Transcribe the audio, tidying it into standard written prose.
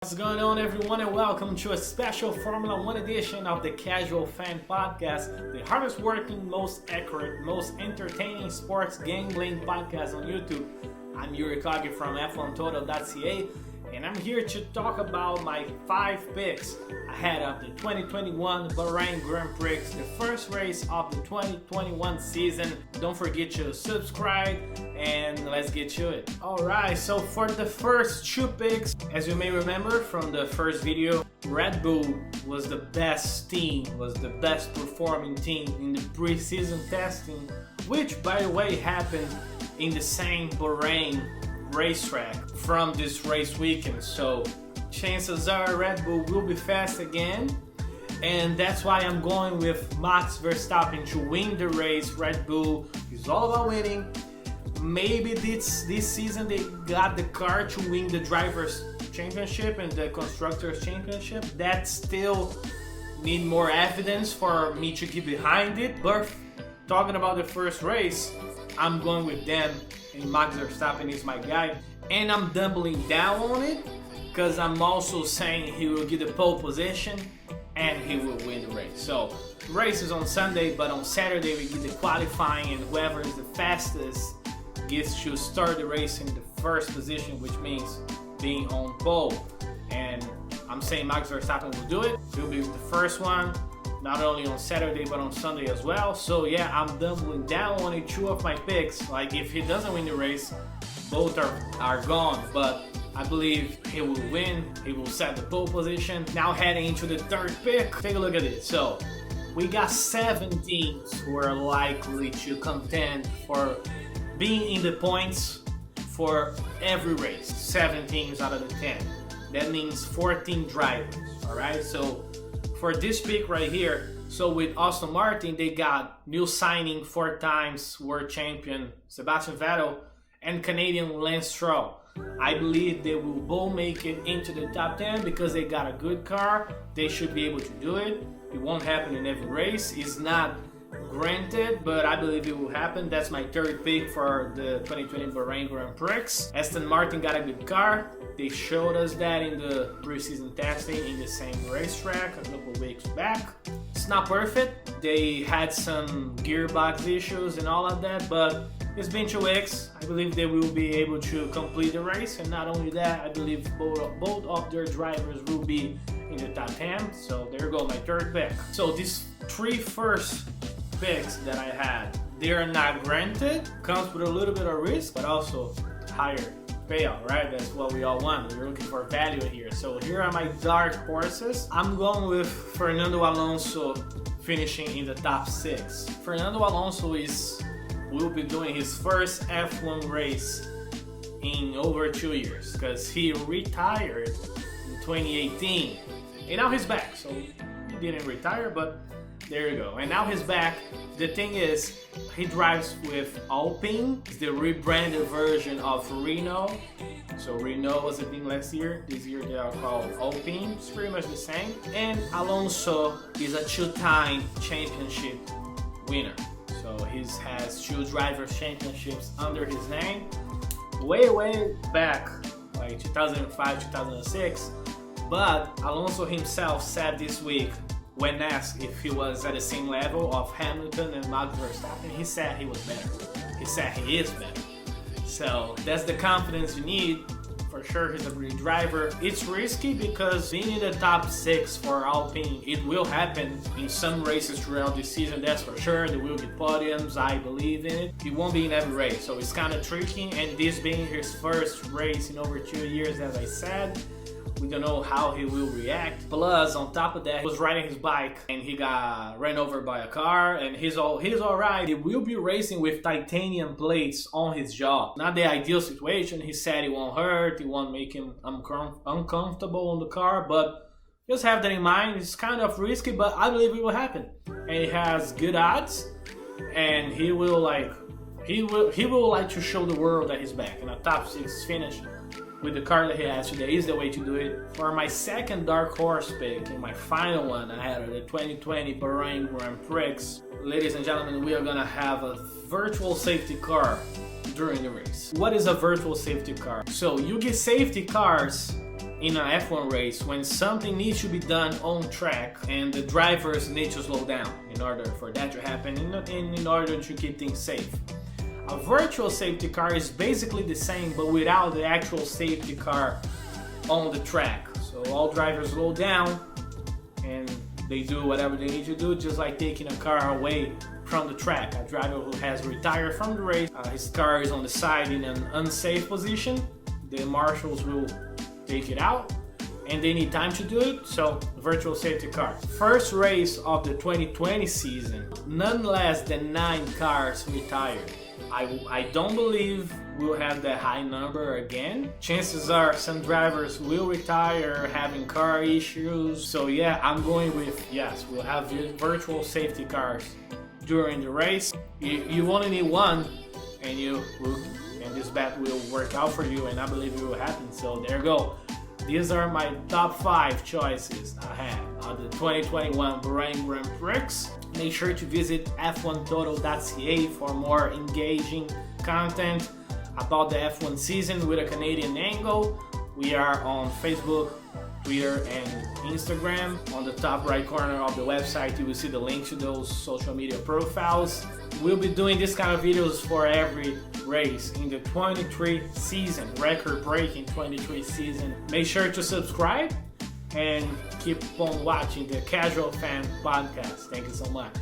What's going on, everyone, and welcome to a special Formula 1 edition of the Casual Fan Podcast, the hardest working, most accurate, most entertaining sports gambling podcast on YouTube. I'm Yuri Kagi from F1Total.ca, and I'm here to talk about my 5 picks ahead of the 2021 Bahrain Grand Prix, the first race of the 2021 season. Don't forget to subscribe, and let's get to it. Alright, so for the first 2 picks, as you may remember from the first video, Red Bull was the best team, was the best performing team in the pre-season testing, which by the way happened in the same Bahrain racetrack from this race weekend. So chances are Red Bull will be fast again, and that's why I'm going with Max Verstappen to win the race. Red Bull is all about winning. Maybe this season they got the car to win the Drivers' Championship and the Constructors' Championship. That still need more evidence for me to get behind it. But talking about the first race, I'm going with them, and Max Verstappen is my guy. And I'm doubling down on it because I'm also saying he will get the pole position and he will win the race. So the race is on Sunday, but on Saturday we get the qualifying, and whoever is the fastest gets to start the race in the first position, which means being on pole. And I'm saying Max Verstappen will do it. He'll be the first one, not only on Saturday but on Sunday as well. So yeah, I'm doubling down on it. 2 of my picks, like if he doesn't win the race, both are gone, but I believe he will win. He will set the pole position. Now heading into the third pick, take a look at it. So we got 7 teams who are likely to contend for being in the points for every race. 7 teams out of the 10. That means 14 drivers. Alright, so for this pick right here, so with Aston Martin, they got new signing 4 times world champion Sebastian Vettel and Canadian Lance Stroll. I believe they will both make it into the top 10 because they got a good car. They should be able to do it. It won't happen in every race. It's not granted, but I believe it will happen. That's my third pick for the 2020 Bahrain Grand Prix. Aston Martin got a good car. They showed us that in the preseason testing in the same racetrack a couple weeks back. It's not perfect. They had some gearbox issues and all of that, but it's been 2 weeks. I believe they will be able to complete the race, and not only that, I believe both of their drivers will be in the top 10. So there go my third pick. So these 3 first picks that I had, they are not granted. Comes with a little bit of risk, but also higher payout, right? That's what we all want. We're looking for value here. So here are my dark horses. I'm going with Fernando Alonso finishing in the top 6. Fernando Alonso will be doing his first F1 race in over 2 years because he retired in 2018, and now he's back. So he didn't retire, but there you go. And now he's back. The thing is, he drives with Alpine. It's the rebranded version of Renault. So Renault was a thing last year. This year they are called Alpine. It's pretty much the same. And Alonso is a 2-time championship winner. So he has 2 drivers' championships under his name. Way back, like 2005, 2006. But Alonso himself said this week, when asked if he was at the same level of Hamilton and Max Verstappen, he said he was better. He said he is better. So that's the confidence you need. For sure, he's a great driver. It's risky because being in the top 6 for Alpine, it will happen in some races throughout the season, that's for sure. They will get podiums, I believe in it. He won't be in every race, so it's kind of tricky. And this being his first race in over 2 years, as I said, we don't know how he will react. Plus, on top of that, he was riding his bike and he got ran over by a car, and he's alright. He will be racing with titanium plates on his jaw. Not the ideal situation. He said it won't hurt, it won't make him uncomfortable on the car, but just have that in mind. It's kind of risky, but I believe it will happen. And he has good odds, and he will like to show the world that he's back. In a top 6 finish with the car that he has today is the way to do it. For my second dark horse pick and my final one ahead of the 2020 Bahrain Grand Prix, ladies and gentlemen, we are gonna have a virtual safety car during the race. What is a virtual safety car? So you get safety cars in an F1 race when something needs to be done on track and the drivers need to slow down in order for that to happen, in order to keep things safe. A virtual safety car is basically the same, but without the actual safety car on the track. So all drivers slow down and they do whatever they need to do, just like taking a car away from the track. A driver who has retired from the race, his car is on the side in an unsafe position, the marshals will take it out and they need time to do it, so virtual safety car. First race of the 2020 season, none less than 9 cars retired. I don't believe we'll have that high number again. Chances are some drivers will retire having car issues. So yeah, I'm going with yes, we'll have virtual safety cars during the race. You only need one, and this bet will work out for you, and I believe it will happen. So there you go. These are my top 5 choices I had on the 2021 Bahrain Grand Prix. Make sure to visit f1total.ca for more engaging content about the F1 season with a Canadian angle. We are on Facebook, Twitter, and Instagram. On the top right corner of the website, you will see the link to those social media profiles. We'll be doing this kind of videos for every race in the 23 season, record-breaking 23 season. Make sure to subscribe and keep on watching the Casual Fan Podcast. Thank you so much.